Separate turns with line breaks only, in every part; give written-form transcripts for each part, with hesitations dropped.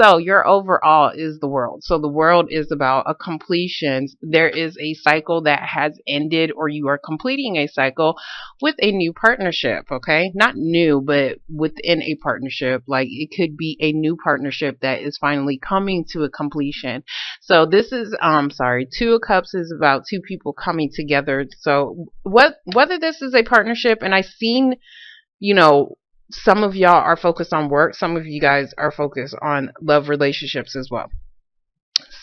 So your overall is the world. So the world is about a completion. There is a cycle that has ended, or you are completing a cycle with a new partnership. Okay, not new, but within a partnership. Like it could be a new partnership that is finally coming to a completion. So this is sorry, Two of Cups is about two people coming together. So whether this is a partnership, and I've seen, you know, some of y'all are focused on work, some of you guys are focused on love relationships as well.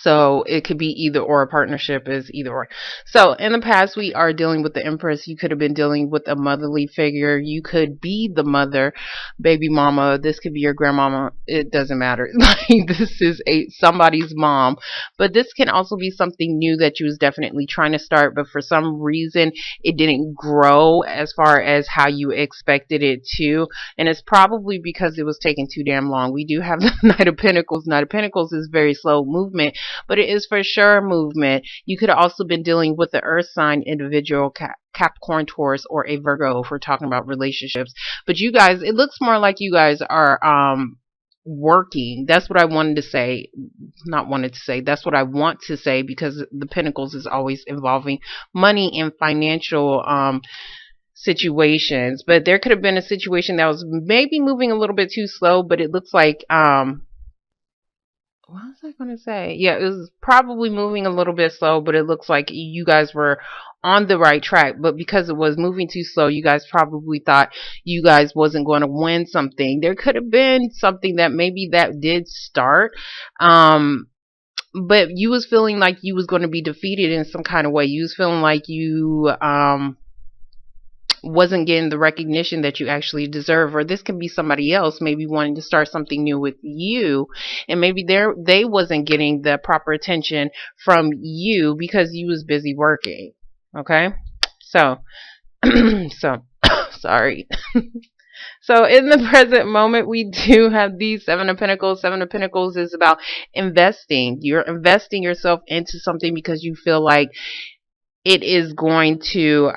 So it could be either or. A partnership is either or. So in the past, we are dealing with the Empress. You could have been dealing with a motherly figure. You could be the mother, baby mama. This could be your grandmama. It doesn't matter. Like this is somebody's mom. But this can also be something new that you was definitely trying to start, but for some reason it didn't grow as far as how you expected it to. And it's probably because it was taking too damn long. We do have the Knight of Pentacles. Knight of Pentacles is very slow movement, but it is for sure movement. You could have also been dealing with the earth sign individual, Capricorn, Taurus, or a Virgo if we're talking about relationships. But you guys, it looks more like you guys are working. That's what I wanted to say. Not wanted to say. That's what I want to say, because the Pentacles is always involving money and financial situations. But there could have been a situation that was maybe moving a little bit too slow, but it looks like what was I going to say? Yeah, it was probably moving a little bit slow, but it looks like you guys were on the right track. But because it was moving too slow, you guys probably thought you guys wasn't going to win something. There could have been something that maybe that did start, but you was feeling like you was going to be defeated in some kind of way. You was feeling like you wasn't getting the recognition that you actually deserve. Or this can be somebody else maybe wanting to start something new with you, and maybe they wasn't getting the proper attention from you because you was busy working. Okay, so so sorry. So in the present moment, we do have the Seven of Pentacles. Seven of Pentacles is about investing. You're investing yourself into something because you feel like it is going to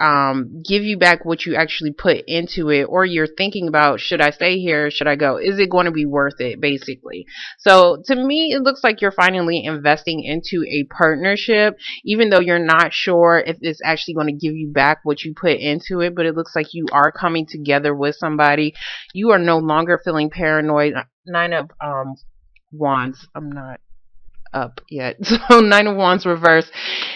give you back what you actually put into it, or you're thinking about, should I stay here? Should I go? Is it going to be worth it, basically? So to me, it looks like you're finally investing into a partnership, even though you're not sure if it's actually going to give you back what you put into it, but it looks like you are coming together with somebody. You are no longer feeling paranoid. Nine of Wands. I'm not up yet. So Nine of Wands reverse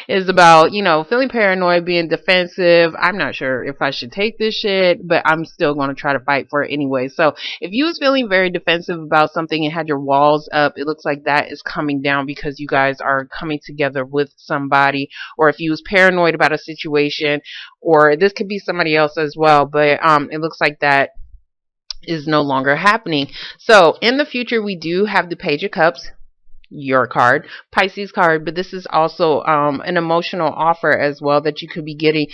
is about, you know, feeling paranoid, being defensive. I'm not sure if I should take this shit, but I'm still going to try to fight for it anyway. So if you was feeling very defensive about something and had your walls up, it looks like that is coming down because you guys are coming together with somebody. Or if you was paranoid about a situation, or this could be somebody else as well, but it looks like that is no longer happening. So in the future, we do have the Page of Cups, your card, Pisces card, but this is also an emotional offer as well that you could be getting.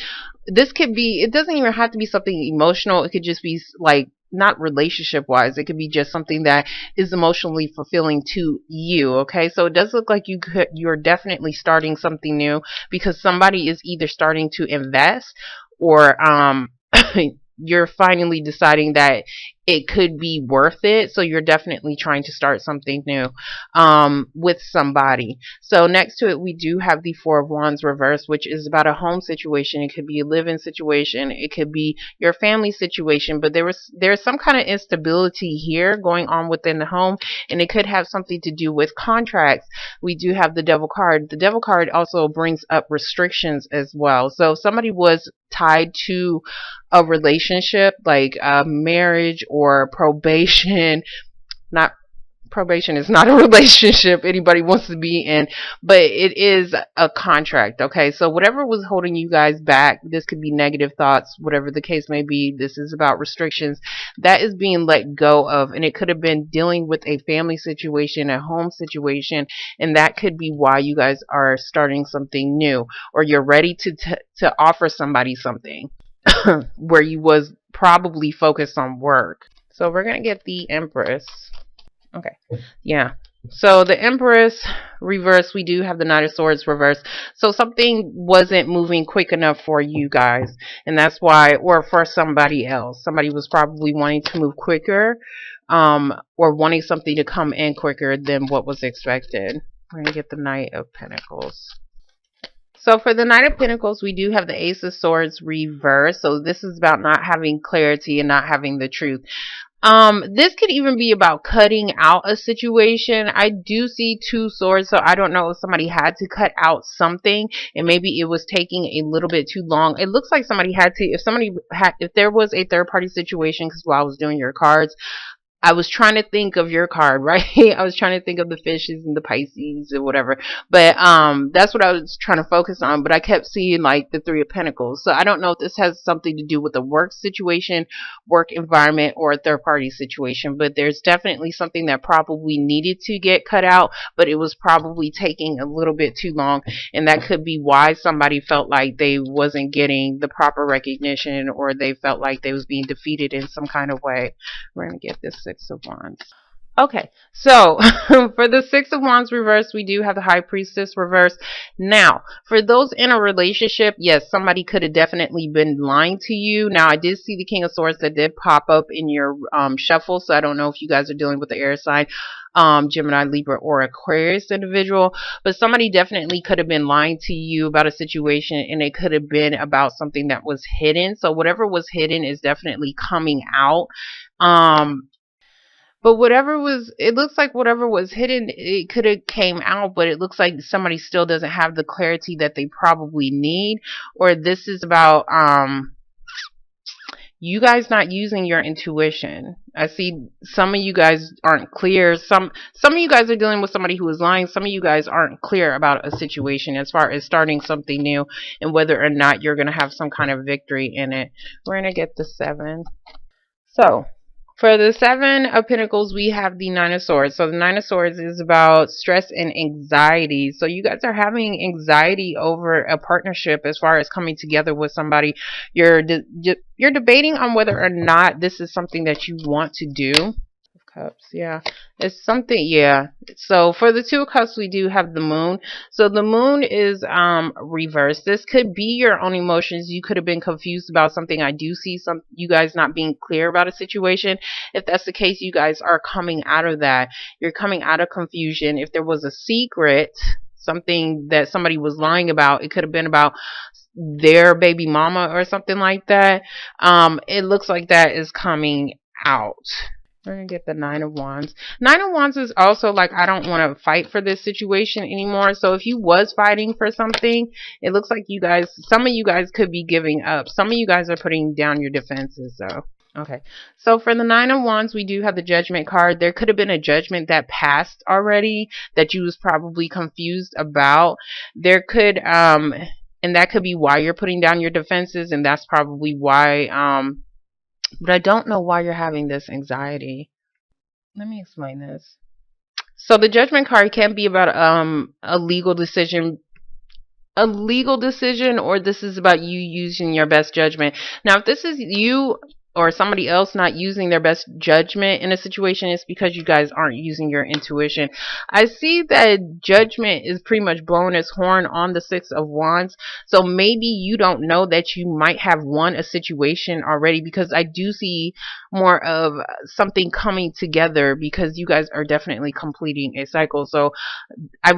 This could be, it doesn't even have to be something emotional. It could just be like, not relationship wise, it could be just something that is emotionally fulfilling to you. Okay, so it does look like you're definitely starting something new, because somebody is either starting to invest, or you're finally deciding that it could be worth it. So you're definitely trying to start something new with somebody. So next to it, we do have the Four of Wands reverse, which is about a home situation. It could be a live-in situation. It could be your family situation, but there's some kind of instability here going on within the home, and it could have something to do with contracts. We do have the Devil card. The Devil card also brings up restrictions as well. So somebody was tied to a relationship, like a marriage or probation. Not probation is not a relationship anybody wants to be in, but it is a contract. Okay, so whatever was holding you guys back, this could be negative thoughts, whatever the case may be, this is about restrictions that is being let go of. And it could have been dealing with a family situation, a home situation, and that could be why you guys are starting something new, or you're ready to offer somebody something where you was probably focused on work. So we're gonna get the Empress. Okay, yeah. So the Empress reverse, we do have the Knight of Swords reverse. So something wasn't moving quick enough for you guys, and that's why, or for somebody else. Somebody was probably wanting to move quicker. or wanting something to come in quicker than what was expected. We're going to get the Knight of Pentacles. So for the Knight of Pentacles, we do have the Ace of Swords reversed. So this is about not having clarity and not having the truth. This could even be about cutting out a situation. I do see 2 swords, so I don't know if somebody had to cut out something and maybe it was taking a little bit too long. It looks like somebody had to, if there was a third party situation, because while I was doing your cards, I was trying to think of your card, right? I was trying to think of the fishes and the Pisces or whatever. But that's what I was trying to focus on. But I kept seeing like the 3 of Pentacles. So I don't know if this has something to do with a work situation, work environment, or a third party situation. But there's definitely something that probably needed to get cut out, but it was probably taking a little bit too long. And that could be why somebody felt like they wasn't getting the proper recognition, or they felt like they was being defeated in some kind of way. We're going to get this Six of Wands. Okay, so for the Six of Wands reverse, we do have the High Priestess reverse. Now, for those in a relationship, yes, somebody could have definitely been lying to you. Now, I did see the King of Swords that did pop up in your shuffle, so I don't know if you guys are dealing with the air sign, Gemini, Libra, or Aquarius individual, but somebody definitely could have been lying to you about a situation, and it could have been about something that was hidden. So whatever was hidden is definitely coming out. But it looks like whatever was hidden, it could have came out, but it looks like somebody still doesn't have the clarity that they probably need. Or this is about, you guys not using your intuition. I see some of you guys aren't clear. Some of you guys are dealing with somebody who is lying. Some of you guys aren't clear about a situation as far as starting something new and whether or not you're going to have some kind of victory in it. We're going to get the 7. So for the 7 of Pentacles, we have the 9 of Swords. So the 9 of Swords is about stress and anxiety. So you guys are having anxiety over a partnership as far as coming together with somebody. You're debating on whether or not this is something that you want to do. Cups, yeah, it's something, yeah. So for the 2 of Cups, we do have the Moon. So the Moon is reversed. This could be your own emotions. You could have been confused about something. I do see you guys not being clear about a situation. If that's the case, you guys are coming out of that. You're coming out of confusion. If there was a secret, something that somebody was lying about, it could have been about their baby mama or something like that. It looks like that is coming out. We're going to get the 9 of Wands. 9 of Wands is also like, I don't want to fight for this situation anymore. So if you was fighting for something, it looks like some of you guys could be giving up. Some of you guys are putting down your defenses though. Okay, so for the 9 of Wands, we do have the Judgment card. There could have been a judgment that passed already that you was probably confused about. There could, and that could be why you're putting down your defenses, and that's probably why, but I don't know why you're having this anxiety. Let me explain this. So the Judgment card can be about a legal decision, or this is about you using your best judgment. Now, if this is you or somebody else not using their best judgment in a situation, it's because you guys aren't using your intuition. I see that Judgment is pretty much blowing its horn on the 6 of Wands. So maybe you don't know that you might have won a situation already, because I do see more of something coming together, because you guys are definitely completing a cycle. So I'm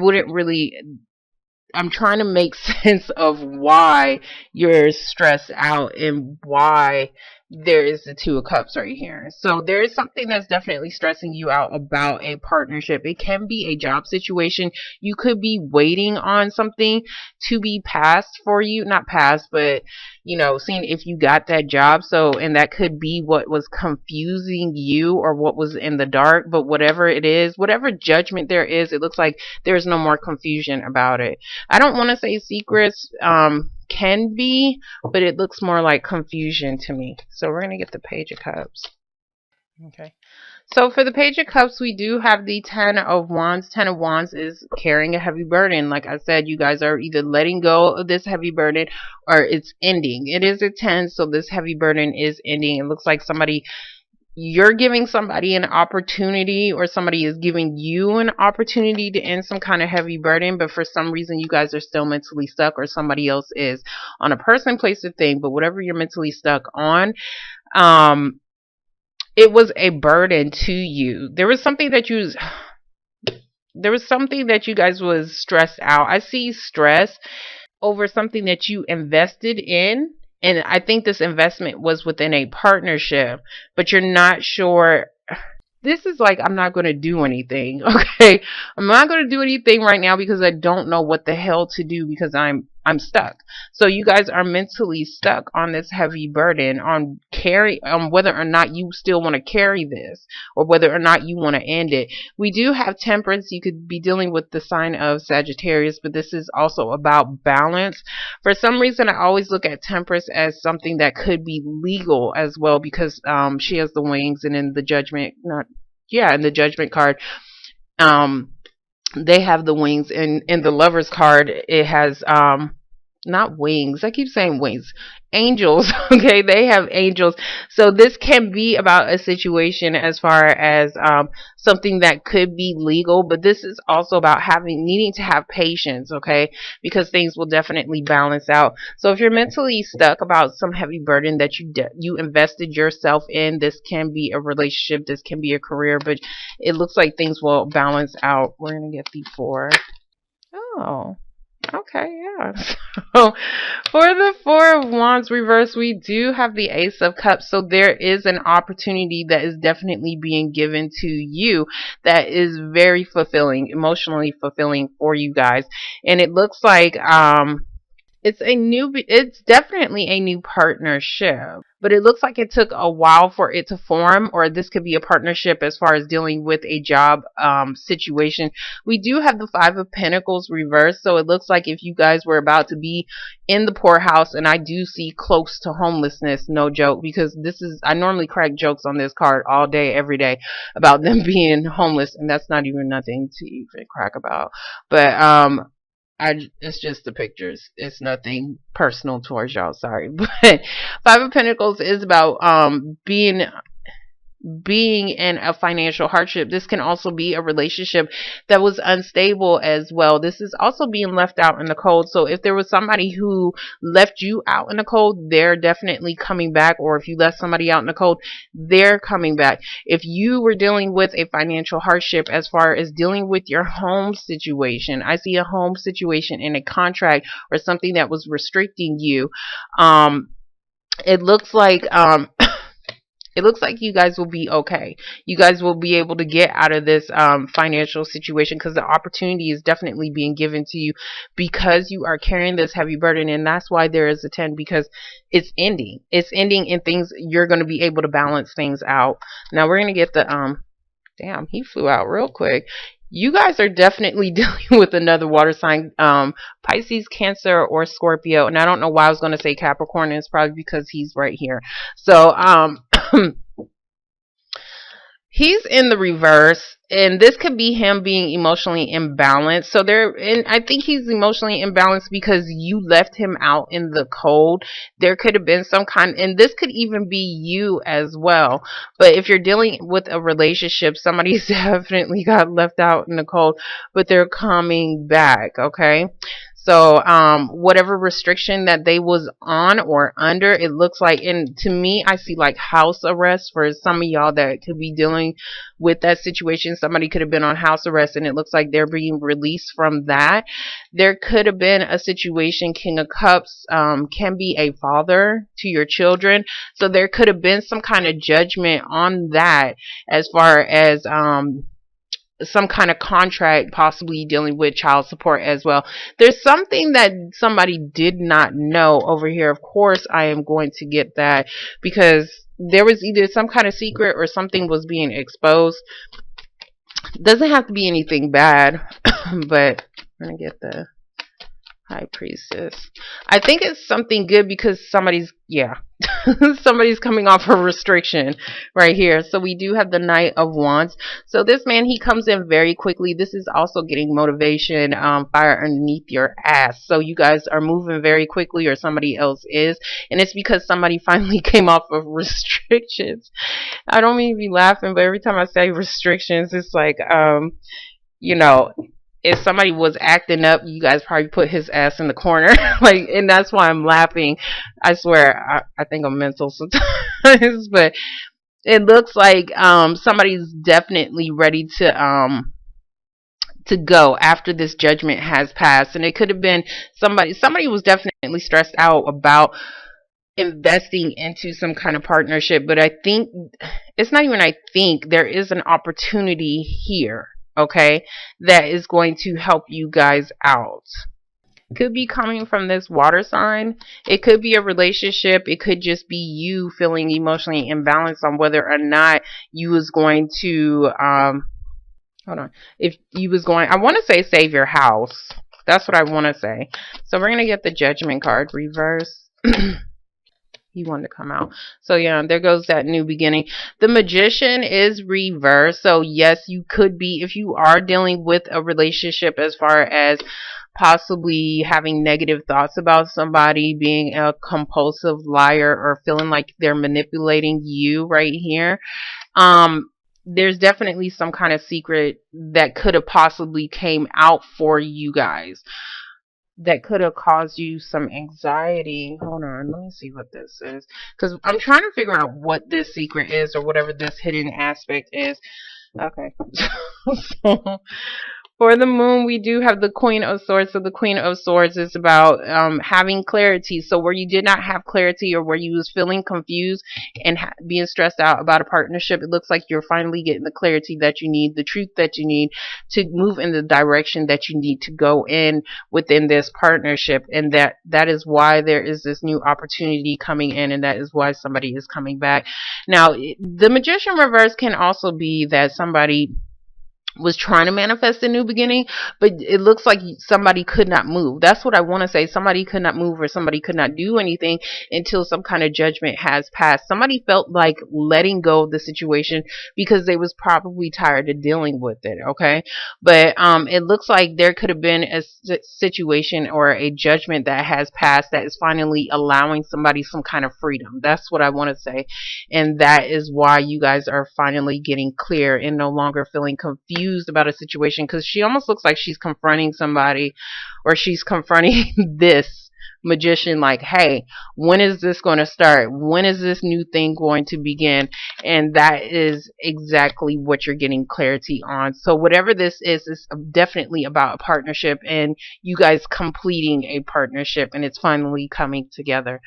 trying to make sense of why you're stressed out and why there is the 2 of Cups right here. So there is something that's definitely stressing you out about a partnership. It can be a job situation. You could be waiting on something to be passed for you. Not passed, but seeing if you got that job. So, and that could be what was confusing you or what was in the dark. But whatever it is, whatever judgment there is, it looks like there's no more confusion about it. I don't want to say secrets can be, but it looks more like confusion to me. So we're going to get the Page of Cups. Okay. So for the Page of Cups, we do have the 10 of Wands. 10 of Wands is carrying a heavy burden. Like I said, you guys are either letting go of this heavy burden or it's ending. It is a 10, so this heavy burden is ending. It looks like you're giving somebody an opportunity, or somebody is giving you an opportunity to end some kind of heavy burden, but for some reason you guys are still mentally stuck, or somebody else is, on a person, place, or thing. But whatever you're mentally stuck on, it was a burden to you. There was something that you guys was stressed out. I see stress over something that you invested in. And I think this investment was within a partnership, but you're not sure. This is like, I'm not going to do anything. Okay. I'm not going to do anything right now because I don't know what the hell to do because I'm stuck. So you guys are mentally stuck on this heavy burden on whether or not you still want to carry this or whether or not you want to end it. We do have temperance. You could be dealing with the sign of Sagittarius, but this is also about balance. For some reason, I always look at temperance as something that could be legal as well because she has the wings, and in the judgment, not yeah, in the judgment card, um they have the wings, and in the Lovers card it has not wings. I keep saying wings. Angels. Okay, they have angels. So this can be about a situation as far as something that could be legal, but this is also about needing to have patience, okay? Because things will definitely balance out. So if you're mentally stuck about some heavy burden that you invested yourself in, this can be a relationship, this can be a career, but it looks like things will balance out. We're going to get the 4. Oh. Okay, yeah. So for the 4 of Wands reverse, we do have the Ace of Cups. So there is an opportunity that is definitely being given to you that is very fulfilling, emotionally fulfilling for you guys. And it looks like it's definitely a new partnership, but it looks like it took a while for it to form, or this could be a partnership as far as dealing with a job situation. We do have the 5 of Pentacles reversed, so it looks like if you guys were about to be in the poorhouse, and I do see close to homelessness, no joke, because I normally crack jokes on this card all day, every day about them being homeless, and that's not even nothing to even crack about. But it's just the pictures. It's nothing personal towards y'all. Sorry, but 5 of Pentacles is about being in a financial hardship. This can also be a relationship that was unstable as well. This is also being left out in the cold. So if there was somebody who left you out in the cold, they're definitely coming back. Or if you left somebody out in the cold, they're coming back. If you were dealing with a financial hardship as far as dealing with your home situation, I see a home situation in a contract or something that was restricting you. It looks like it looks like you guys will be okay. You guys will be able to get out of this financial situation because the opportunity is definitely being given to you because you are carrying this heavy burden. And that's why there is a 10, because it's ending. It's ending, and things, you're going to be able to balance things out. Now we're going to get the damn, he flew out real quick. You guys are definitely dealing with another water sign, Pisces, Cancer, or Scorpio. And I don't know why I was going to say Capricorn. It's probably because he's right here. So he's in the reverse, and this could be him being emotionally imbalanced. So and I think he's emotionally imbalanced because you left him out in the cold. There could have been and this could even be you as well. But if you're dealing with a relationship, somebody's definitely got left out in the cold, but they're coming back, okay? So whatever restriction that they was on or under, it looks like, and to me, I see like house arrest for some of y'all that could be dealing with that situation. Somebody could have been on house arrest, and it looks like they're being released from that. There could have been a situation, King of Cups can be a father to your children. So there could have been some kind of judgment on that as far as some kind of contract, possibly dealing with child support as well. There's something that somebody did not know over here. Of course, I am going to get that because there was either some kind of secret or something was being exposed. Doesn't have to be anything bad, but I'm going to get the High Priestess. I think it's something good because somebody's coming off a restriction right here. So we do have the Knight of Wands. So this man, he comes in very quickly. This is also getting motivation, fire underneath your ass. So you guys are moving very quickly, or somebody else is, and it's because somebody finally came off of restrictions. I don't mean to be laughing, but every time I say restrictions, it's like you know, if somebody was acting up, you guys probably put his ass in the corner. Like, and that's why I'm laughing. I swear, I think I'm mental sometimes. But It looks like somebody's definitely ready to go after this judgment has passed. And it could have been somebody was definitely stressed out about investing into some kind of partnership. But I think it's not even I think there is an opportunity here, okay, that is going to help you guys out. Could be coming from this water sign. It could be a relationship. It could just be you feeling emotionally imbalanced on whether or not you was going to hold on. If you was going, I want to say save your house. That's what I want to say. So we're going to get the judgment card reverse. He wanted to come out. So yeah, there goes that new beginning. The magician is reversed. So yes, you could be, if you are dealing with a relationship, as far as possibly having negative thoughts about somebody, being a compulsive liar, or feeling like they're manipulating you right here. There's definitely some kind of secret that could have possibly came out for you guys that could have caused you some anxiety. Hold on, let me see what this is, because I'm trying to figure out what this secret is, or whatever this hidden aspect is. Okay. So, for the moon, we do have the Queen of Swords. So the Queen of Swords is about having clarity. So where you did not have clarity, or where you was feeling confused and being stressed out about a partnership, it looks like you're finally getting the clarity that you need, the truth that you need to move in the direction that you need to go in within this partnership. And that is why there is this new opportunity coming in, and that is why somebody is coming back. Now, the Magician reverse can also be that somebody was trying to manifest a new beginning, but it looks like somebody could not move. That's what I want to say. Somebody could not move, or somebody could not do anything until some kind of judgment has passed. Somebody felt like letting go of the situation because they was probably tired of dealing with it, okay? But it looks like there could have been a situation or a judgment that has passed that is finally allowing somebody some kind of freedom. That's what I want to say. And that is why you guys are finally getting clear and no longer feeling confused about a situation, because she almost looks like she's confronting somebody, or she's confronting this magician like, hey, when is this going to start? When is this new thing going to begin? And that is exactly what you're getting clarity on. So whatever this is definitely about a partnership, and you guys completing a partnership, and it's finally coming together.